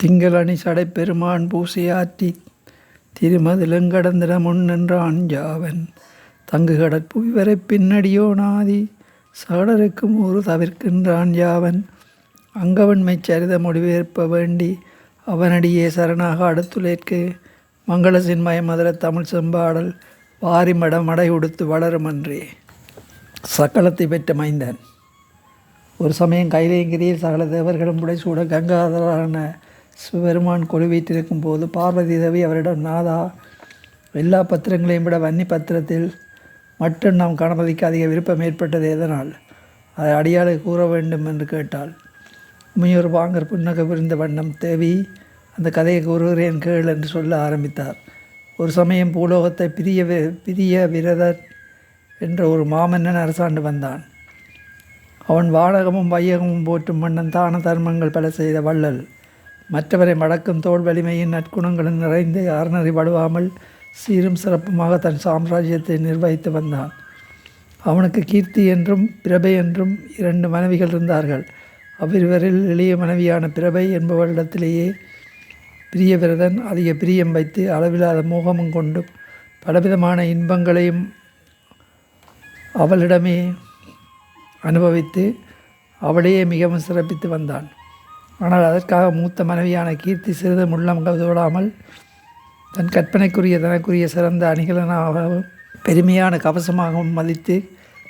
திங்களணி சடைப்பெருமான் பூசையாற்றி திருமதிலங்கடந்திட முன்னின்றான் Javan தங்கு கடற்புவிவரை பின்னடியோ நாதி சகடருக்கும் ஒரு தவிர்க்கின்றான் யாவன் அங்கவன் மெச்சரித முடிவேற்ப வேண்டி அவனடியே சரணாக அடுத்துலேற்கு மங்களசின் மயமதுர தமிழ் செம்பாடல் வாரிமட மடை உடுத்து வளருமன்றே. சகலத்தை பெற்ற மைந்தன். ஒரு சமயம் கைலேங்கிரியில் சகல தேவர்களும் புடைசூட கங்காதரான சிவபெருமான் கொலுவீற்றிருக்கும் போது பார்வதி தேவி அவரிடம், நாதா, எல்லா பத்திரங்களையும் விட வன்னி பத்திரத்தில் மட்டும் நாம் கணபதிக்கு அதிக விருப்பம் ஏற்பட்டது எதனால்? அதை அடியாளை கூற வேண்டும் என்று கேட்டாள். உமையொரு பாங்கர் புன்னக புரிந்த வண்ணம், தேவி, அந்த கதையை கூறுகிறேன் கேள் என்று சொல்ல ஆரம்பித்தார். ஒரு சமயம் பூலோகத்தை பிரிய விரதர் என்ற ஒரு மாமன்னன் அரசாண்டு வந்தான். அவன் வானகமும் வையகமும் போற்றும் மன்னன், தான தர்மங்கள் பல செய்த வள்ளல், மற்றவரை மடக்கும் தோல் வலிமையின் நற்குணங்களும் நிறைந்து அறநறி வடுவாமல் சீரும் சிறப்புமாக தன் சாம்ராஜ்யத்தை நிர்வகித்து வந்தான். அவனுக்கு கீர்த்தி என்றும் பிரபை என்றும் 2 மனைவிகள் இருந்தார்கள். அவ்விருவரில் எளிய மனைவியான பிரபை என்பவரிடத்திலேயே பிரியவிரதன் அதிக பிரியம் வைத்து அளவில்லாத மோகமும் கொண்டு பலவிதமான இன்பங்களையும் அவளிடமே அனுபவித்து அவளையே மிகவும் சிறப்பித்து வந்தான். ஆனால் அதற்காக மூத்த மனைவியான கீர்த்தி சிறிதும் உள்ளம் கவடாமல் தன் கற்பனைக்குரிய தனக்குரிய சிறந்த அணிகலனாகவும் பெருமையான கவசமாகவும் மதித்து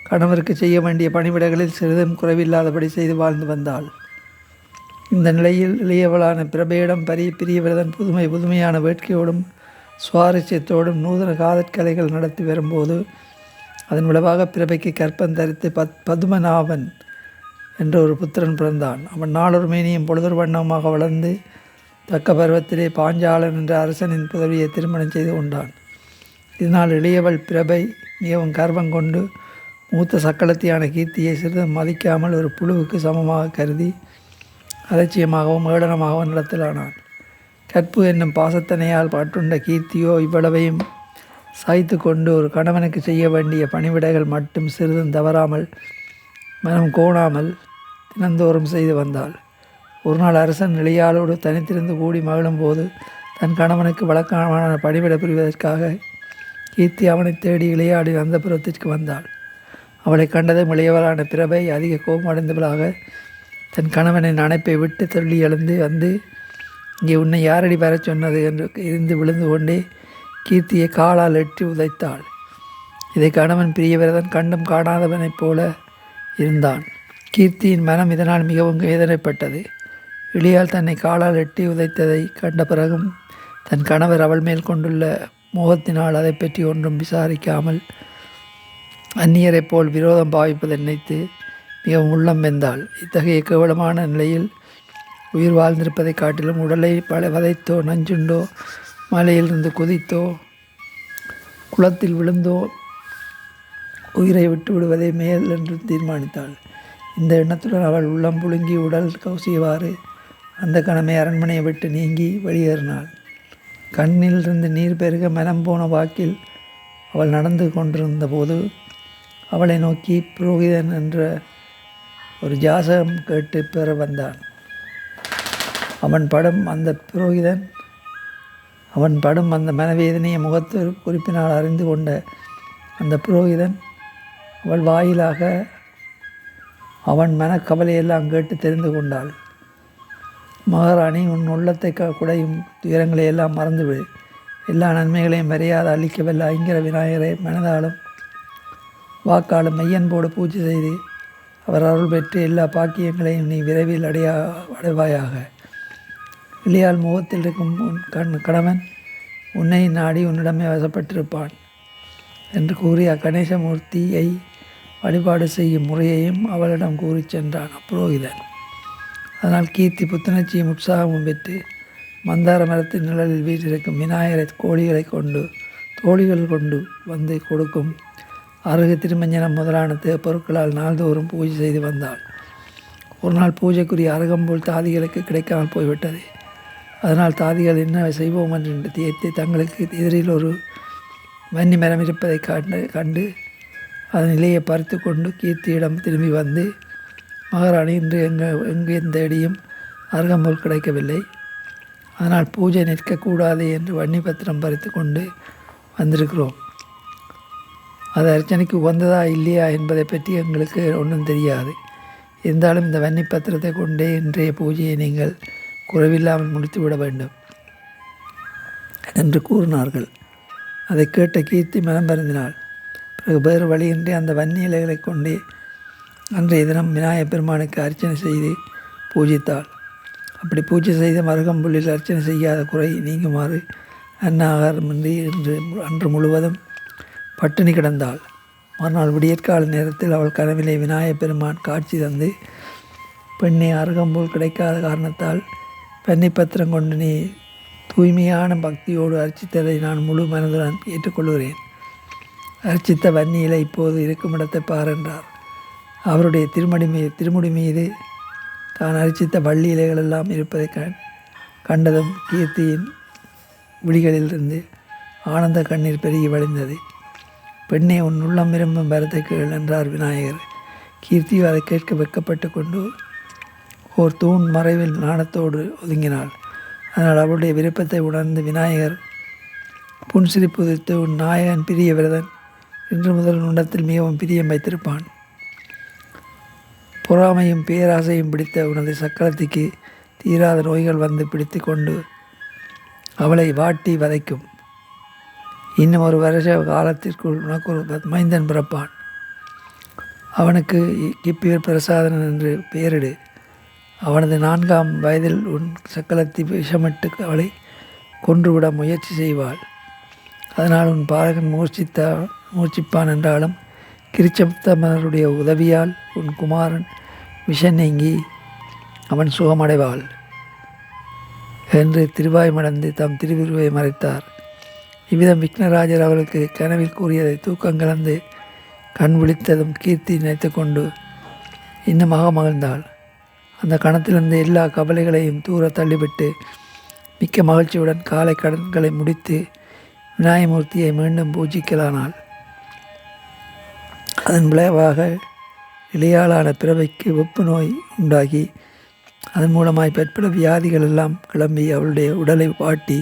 கணவருக்கு செய்ய வேண்டிய பணிவிடைகளில் சிறிதும் குறைவில்லாதபடி செய்து வாழ்ந்து வந்தாள். இந்த நிலையில் இளையவளான பிரபையிடம் பிரியவிரதன் புதுமையான வேட்கையோடும் சுவாரஸ்யத்தோடும் நூதன காதற்கலைகள் நடத்தி வரும்போது அதன் விளைவாக பிரபைக்கு கற்பம் தரித்து பதுமநாபன் என்ற ஒரு புத்திரன் பிறந்தான். அவன் நாளொரு மேனியும் பொழுதொரு வண்ணமாக வளர்ந்து தக்க பருவத்திலே பாஞ்சாலன் என்ற அரசனின் புதவியை திருமணம் செய்து கொண்டான். இதனால் இளையவள் பிரபை மிகவும் கர்வம் கொண்டு மூத்த சக்களத்தியான கீர்த்தியை சிறிதும் மதிக்காமல் ஒரு புழுவுக்கு சமமாக கருதி அலட்சியமாகவும் ஏளனமாகவும் நடத்தலானான். கற்பு என்னும் பாசத்தனையால் பட்டுண்ட கீர்த்தியோ இவ்வளவையும் சாய்த்து கொண்டு ஒரு கணவனுக்கு செய்ய வேண்டிய பணிவிடைகள் மட்டும் சிறிதும் தவறாமல் மனம் கோணாமல் தினந்தோறும் செய்து வந்தாள். ஒரு நாள் அரசன் இளையாளோடு தனித்திருந்து கூடி மகிழும்போது தன் கணவனுக்கு வழக்கமான பணிவிடை புரிவதற்காக கீர்த்தி அவனை தேடி இளையாடின் அந்தப்புறத்திற்கு வந்தாள். அவளை கண்டதும் இளையவளான பிரபை அதிக கோபம் அடைந்தவளாக தன் கணவனின் அணைப்பை விட்டு தள்ளி எழுந்து வந்து, இங்கே உன்னை யாரடி வரச் சொன்னது என்று இருந்து விழுந்து கொண்டே கீர்த்தியை காலால் எட்டி உதைத்தாள். இதை கணவன் பிரியவிரதன் கண்டும் காணாதவனைப் போல இருந்தான். கீர்த்தியின் மனம் இதனால் மிகவும் வேதனைப்பட்டது. இளையால் தன்னை காலால் எட்டி உதைத்ததை கண்ட பிறகும் தன் கணவர் அவள் மேல் கொண்டுள்ள மோகத்தினால் அதை பற்றி ஒன்றும் விசாரிக்காமல் அந்நியரைப் போல் விரோதம் பாவிப்பதை நினைத்து மிகவும் உள்ளம் வெந்தாள். இத்தகைய கேவலமான நிலையில் உயிர் வாழ்ந்திருப்பதை காட்டிலும் உடலை வதைத்தோ நஞ்சுண்டோ மலையிலிருந்து குதித்தோ குளத்தில் விழுந்தோ உயிரை விட்டு விடுவதை மேல் என்று தீர்மானித்தாள். இந்த எண்ணத்துடன் அவள் உள்ளம் புழுங்கி உடல் கௌசியவாறு அந்த கணமே அரண்மனையை விட்டு நீங்கி வெளியேறினாள். கண்ணிலிருந்து நீர் பெருக மனம் போன வாக்கில் அவள் நடந்து கொண்டிருந்த போது அவளை நோக்கி புரோகிதன் என்ற ஒரு ஜாசகம் கேட்டு பெற வந்தான். அவன் படும் அந்த மனவேதனையை முகத்து குறிப்பினால் அறிந்து கொண்ட அந்த புரோகிதன் அவள் வாயிலாக அவன் மனக்கவலையெல்லாம் கேட்டு தெரிந்து கொண்டாள். மகாராணி, உன் உள்ளத்தை குடையும் துயரங்களை எல்லாம் மறந்துவிடு. எல்லா நன்மைகளையும் வரையாத அளிக்கவல்ல ஐங்கர விநாயகரை மனதாலும் வாக்காலும் மையன்போடு பூஜை செய்து அவர் அருள் பெற்று எல்லா பாக்கியங்களையும் நீ விரைவில் அடைவாயாக. இளையால் முகத்தில் இருக்கும் கணவன் உன்னை நாடி உன்னிடமே வசப்பட்டிருப்பான் என்று கூறி அக்கணேசமூர்த்தியை வழிபாடு செய்யும் முறையையும் அவளிடம் கூறி சென்றான் புரோகிதன். அதனால் கீர்த்தி புத்துணர்ச்சியும் உற்சாகமும் பெற்று மந்தார மரத்தின் நிழலில் வீட்டிருக்கும் விநாயகரை தோழிகள் கொண்டு வந்து கொடுக்கும் அருகு திருமஞ்சனம் முதலான பொருட்களால் நாள்தோறும் பூஜை செய்து வந்தாள். ஒரு நாள் பூஜைக்குரிய அருகம்புல் தாதிகளுக்கு கிடைக்காமல் போய்விட்டது. அதனால் தாதிகள் என்ன செய்வோம் என்று தீர்த்து தங்களுக்கு எதிரில் ஒரு வன்னி மரம் இருப்பதை கண்டு அதன் இலையை பறித்து கொண்டு கீர்த்தியிடம் திரும்பி வந்து, மகாராணி, இன்று எங்கே தேடியும் அருகம்புல் கிடைக்கவில்லை. அதனால் பூஜை நிற்கக்கூடாது என்று வன்னி பத்திரம் பறித்து கொண்டு வந்திருக்கிறோம். அது அர்ச்சனைக்கு உகந்ததா இல்லையா என்பதை பற்றி எங்களுக்கு ஒன்றும் தெரியாது. இருந்தாலும் இந்த வன்னி பத்திரத்தை கொண்டே இன்றைய பூஜையை நீங்கள் குறைவில்லாமல் முடித்துவிட வேண்டும் என்று கூறினார்கள். அதை கேட்ட கீர்த்தி மனம் வருந்தினாள். பிறகு வேறு வழியின்றி அந்த வன்னி இலைகளை கொண்டே அன்றைய தினம் விநாயகப் பெருமானுக்கு அர்ச்சனை செய்து பூஜித்தாள். அப்படி பூஜை செய்த மருகம்புள்ளில் அர்ச்சனை செய்யாத குறை நீங்குமாறு அன்னாகாரமின்றி அன்று முழுவதும் பட்டினி கிடந்தாள். மறுநாள் விடியற்கால நேரத்தில் அவள் கனவிலே விநாயகப் பெருமான் காட்சி தந்து, பெண்ணே, அருகம்புல் கிடைக்காத காரணத்தால் பத்திரம் கொண்டு நீ தூய்மையான பக்தியோடு அர்ச்சித்ததை நான் முழு மனதுடன் ஏற்றுக்கொள்கிறேன். அர்ச்சித்த வன்னியில இப்போது இருக்கும் இடத்தை பார் என்றார். அவருடைய திருமுடி மீது தான் அர்ச்சித்த வள்ளி இலைகளெல்லாம் இருப்பதை கண்டதும் கீர்த்தியின் விழிகளிலிருந்து ஆனந்த கண்ணீர் பெருகி வழிந்தது. பெண்ணே, உன் உள்ளம் விரும்பும் வரத்தை கேள் என்றார் விநாயகர். கீர்த்தியோ அதை கேட்க வெட்கப்பட்டு கொண்டு ஓர் தூண் மறைவில் நாணத்தோடு ஒதுங்கினாள். அதனால் அவளுடைய விருப்பத்தை உணர்ந்து விநாயகர் புன்சிரிப்பு உதிர்த்து, உன் நாயகன் பிரிய விரதன் இன்று முதல் உன்னிடத்தில் மிகவும் பிரியம் வைத்திருப்பான். பொறாமையும் பேராசையும் பிடித்த உனது சக்கரத்துக்கு தீராத நோய்கள் வந்து பிடித்து கொண்டு அவளை வாட்டி வதைக்கும். இன்னும் ஒரு வருஷ காலத்திற்குள் உனக்கு ஒரு மைந்தன் பிறப்பான். அவனுக்கு கிப்பியர் பிரசாதனன் என்று பெயரிடு. அவனது 4ஆம் வயதில் உன் சக்கலத்தை விஷமிட்டு அவளை கொன்றுவிட முயற்சி செய்வாள். அதனால் உன் பாலகன் மூர்ச்சிப்பான் என்றாலும் கிருச்சத்தமருடைய உதவியால் உன் குமாரன் விஷம் நீங்கி அவன் சுகமடைவாள் என்று திருவாய் மடந்து தம் திருவிருவை மறைத்தார். இவ்விதம் விக்னராஜர் அவளுக்கு கனவில் கூறியதை தூக்கம் கலந்து கண் விழித்ததும் கீர்த்தி நினைத்து கொண்டு இன்னுமாக மகிழ்ந்தாள். அந்த கணத்திலிருந்து எல்லா கவலைகளையும் தூர தள்ளிவிட்டு மிக்க மகிழ்ச்சியுடன் காலை கடன்களை முடித்து விநாயகமூர்த்தியை மீண்டும் பூஜிக்கலானாள். அதன் விளைவாக இளையாளான பிறவைக்கு வெப்பு நோய் உண்டாகி அதன் மூலமாய் பற்பல வியாதிகள் எல்லாம் கிளம்பி அவளுடைய உடலை வாட்டி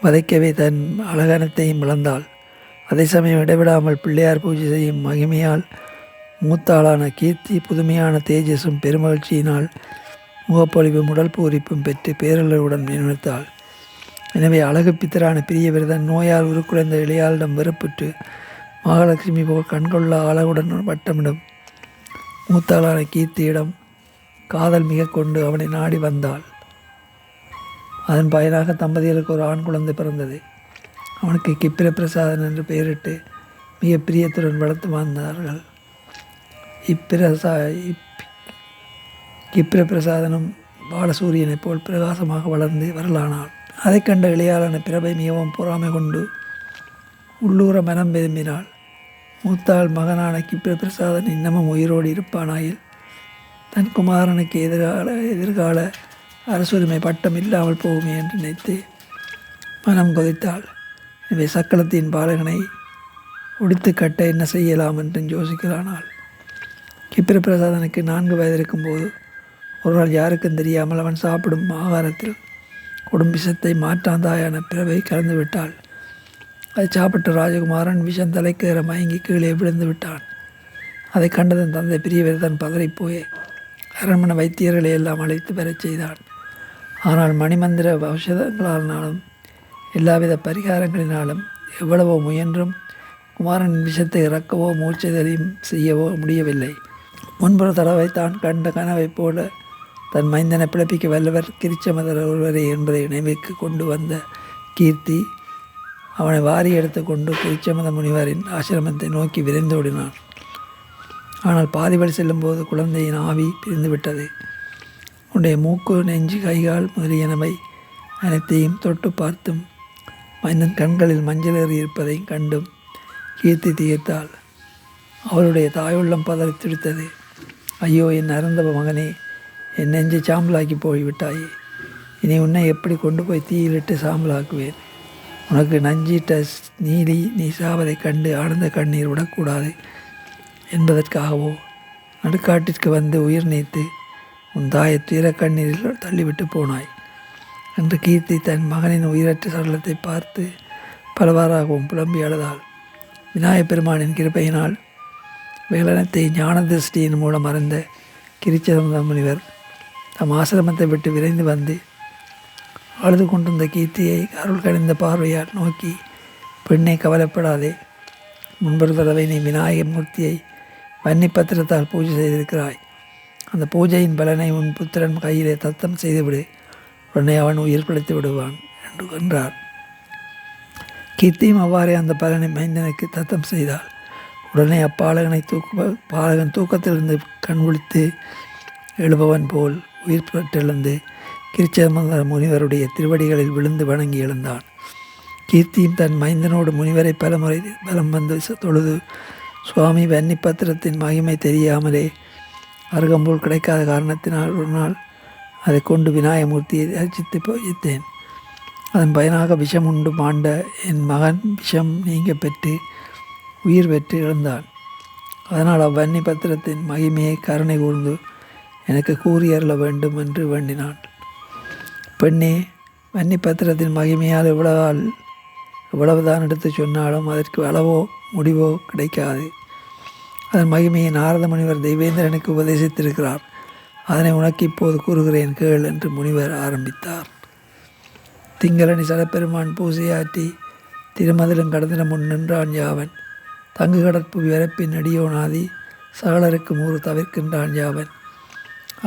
வதைக்கவே தன் அழகனத்தையும் இழந்தாள். அதே சமயம் இடைவிடாமல் பிள்ளையார் பூஜை செய்யும் மகிமையால் மூத்தாளான கீர்த்தி புதுமையான தேஜஸும் பெருமகிழ்ச்சியினால் முகப்பொழிவும் உடல் பூரிப்பும் பெற்று பேரளவுடன் நினைத்தாள். எனவே அழகு பித்தரான பிரிய விரதன் நோயால் உருக்குலைந்த இளையாளிடம் வெறுப்புற்று மகாலட்சுமி போல் கண்கொள்ள அழகுடன் வட்டமிடும் மூத்தாளான கீர்த்தியிடம் காதல் மிக கொண்டு அவனை நாடி வந்தாள். அதன் பயனாக தம்பதிகளுக்கு ஒரு ஆண் குழந்தை பிறந்தது. அவனுக்கு கிப்பிர பிரசாதன் என்று பெயரிட்டு மிக பிரியத்துடன் வளர்த்து வந்தார்கள். கிப்பிர பிரசாதனும் பாலசூரியனைப் போல் பிரகாசமாக வளர்ந்து வரலானாள். அதை கண்ட இளையாளான பிறவை மிகவும் பொறாமை கொண்டு உள்ளூர மனம் விரும்பினாள். மூத்தாள் மகனான கிப்பிர பிரசாதன் இன்னமும் உயிரோடு இருப்பானாயில் தன் குமாரனுக்கு எதிர்கால அரசுரிமை பட்டம் இல்லாமல் போகுமே என்று நினைத்து மனம் கொதித்தாள். எனவே சக்களத்தின் பாலகனை ஒடித்து கட்ட என்ன செய்யலாம் என்று யோசிக்கலானாள். கிப்பிர பிரசாதனுக்கு 4 வயது இருக்கும்போது ஒரு நாள் யாருக்கும் தெரியாமல் அவன் சாப்பிடும் ஆகாரத்தில் கொடும் விஷத்தை மாற்றாந்தாயான பிறவை கலந்து விட்டாள். அதை சாப்பிட்ட ராஜகுமாரன் விஷம் தலைக்கேற மயங்கி கீழே விழுந்து விட்டான். அதை கண்டதன் தந்தை பிரியவிரதன் பதறிப்போய் அரண்மனை வைத்தியர்களை எல்லாம் அழைத்து பெறச் செய்தான். ஆனால் மணிமந்திர ஔஷதங்களாலும் எல்லாவித பரிகாரங்களினாலும் எவ்வளவோ முயன்றும் குமாரனின் விஷத்தை இறக்கவோ மூச்சைதலையும் செய்யவோ முடியவில்லை. முன்பொரு தடவை தான் கண்ட கனவைப் போல தன் மைந்தனை பிழைப்பிக்க வல்லவர் கிரிச்சமதர் ஒருவரே என்பதை நினைவுக்கு கொண்டு வந்த கீர்த்தி அவனை வாரி எடுத்து கொண்டு கிரிச்சமத முனிவரின் ஆசிரமத்தை நோக்கி விரைந்தோடினான். ஆனால் பாதி வழி செல்லும்போது குழந்தையின் ஆவி பிரிந்துவிட்டது. உன்னுடைய மூக்கு, நெஞ்சு, கைகால் முதலியனவை அனைத்தையும் தொட்டு பார்த்தும் மைந்தன் கண்களில் மஞ்சள் ஏறி இருப்பதையும் கண்டும் கீர்த்தி தீர்த்தாள். அவளுடைய தாயுள்ளம் பதறி துடித்தது. ஐயோ, என் அருந்தவ மகனே, என் நெஞ்சை சாம்பலாக்கி போய்விட்டாயே. இனி உன்னை எப்படி கொண்டு போய் தீயிலிட்டு சாம்பலாக்குவேன்? உனக்கு நஞ்சிட்ட நீ சாவதைக் கண்டு ஆனந்த கண்ணீர் விடக்கூடாது என்பதற்காகவோ நடுக்காட்டிற்கு வந்து உயிர் நீத்து உன் தாயை துயர கண்ணீரில் தள்ளிவிட்டு போனாய். என்று கீர்த்தி தன் மகனின் உயிரற்ற சடலத்தை பார்த்து பலவாறாகவும் புலம்பி அழுதாள். விநாயகப் பெருமானின் கிருபையினால் வேலனத்தை ஞான திருஷ்டியின் மூலம் அறிந்த கிரிச்சதம்பர முனிவர் தம் ஆசிரமத்தை விட்டு விரைந்து வந்து அழுது கொண்டிருந்த கீர்த்தியை அருள் கணிந்த பார்வையால் நோக்கி, பெண்ணை கவலைப்படாதே, முன்பொரு தடவை நீ விநாயக மூர்த்தியை வன்னி பத்திரத்தால் பூஜை செய்திருக்கிறாய். அந்த பூஜையின் பலனை உன் புத்திரன் கையிலே தத்தம் செய்துவிடு, உடனே அவன் உயிர் பிழைத்து விடுவான் என்று என்றார். கீர்த்தியும் அவ்வாறே அந்த பலனை மைந்தனுக்கு தத்தம் செய்தாள். உடனே பாலகன் தூக்கத்திலிருந்து கண் விழித்து எழுபவன் போல் உயிர் பெற்றெழுந்து கிரிச்சதம்பர முனிவருடைய திருவடிகளில் விழுந்து வணங்கி எழுந்தான். கீர்த்தியும் தன் மைந்தனோடு முனிவரை பலமுறை பலம் வந்து தொழுது, சுவாமி வன்னி பத்திரத்தின் மகிமை தெரியாமலே அருகம்போல் கிடைக்காத காரணத்தினால் ஒரு நாள் அதை கொண்டு விநாயகமூர்த்தியை அர்ச்சித்து போயித்தேன். அதன் பயனாக விஷம் உண்டு மாண்ட என் மகன் விஷம் நீங்க பெற்று உயிர் பெற்று எழுந்தான். அதனால் அவ்வன்னி பத்திரத்தின் மகிமையை கருணை கூர்ந்து எனக்கு கூறியருள வேண்டும் என்று வேண்டினான். பெண்ணே, வன்னி பத்திரத்தின் மகிமையால் எவ்வளவுதான் எடுத்து சொன்னாலும் அதற்கு அளவோ முடிவோ கிடைக்காது. அதன் மகிமையை நாரத முனிவர் தெய்வேந்திரனுக்கு உபதேசித்திருக்கிறார். அதனை உனக்கு இப்போது கூறுகிறேன் கேள் என்று முனிவர் ஆரம்பித்தார். திங்களனி சடப்பெருமான் பூசையாற்றி திருமதிலும் கடந்தின முன் நின்றான் யாவன். தங்கு கடற்பு விரப்பின் அடியோனாதி சகலருக்கு மூறு தவிர்க்கின்றான் யாவன்.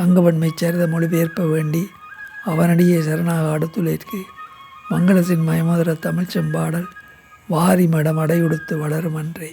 அங்கவன்மை சரித மொழிபெயர்ப்ப வேண்டி அவனடியே சரணாக அடுத்துளேற்கு மங்களசின் மயமுதர தமிழ் செம்பாடல் வாரி மடம் அடையுடுத்து வளரும் அன்றே.